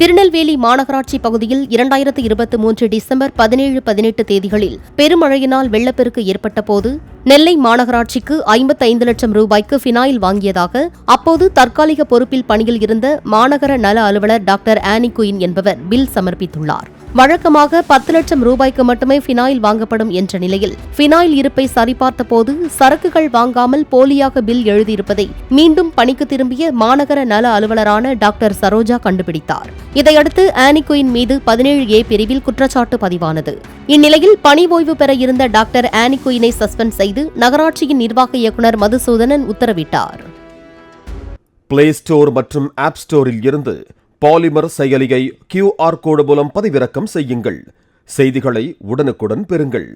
திருநெல்வேலி மாநகராட்சி பகுதியில் 2023 டிசம்பர் 17, 18 தேதிகளில் பெருமழையினால் வெள்ளப்பெருக்கு ஏற்பட்டபோது நெல்லை மாநகராட்சிக்கு 55 லட்சம் ரூபாய்க்கு பினாயில் வாங்கியதாக அப்போது தற்காலிக பொறுப்பில் பணியில் இருந்த மாநகர நல அலுவலர் டாக்டர் ஆனி குயின் என்பவர் பில் சமர்ப்பித்துள்ளார். வழக்கமாக 10 லட்சம் ரூபாய்க்கு மட்டுமே பினாயில் வாங்கப்படும் என்ற நிலையில் பினாயில் இருப்பை சரிபார்த்தபோது சரக்குகள் வாங்காமல் போலியாக பில் எழுதியிருப்பதை மீண்டும் பணிக்கு திரும்பிய மாநகர நல அலுவலரான டாக்டர் சரோஜா கண்டுபிடித்தார். இதையடுத்து ஆனி குயின் மீது 17A பிரிவில் குற்றச்சாட்டு பதிவானது. இந்நிலையில் பணி ஓய்வு பெற இருந்த டாக்டர் ஆனி குயினை சஸ்பெண்ட் செய்து நகராட்சியின் நிர்வாக இயக்குநர் மதுசூதனன் உத்தரவிட்டார். பிளே ஸ்டோர் மற்றும் ஆப் ஸ்டோரில் இருந்து பாலிமர் செயலியை QR கோடு மூலம் பதிவிறக்கம் செய்யுங்கள். செய்திகளை உடனுக்குடன் பெறுங்கள்.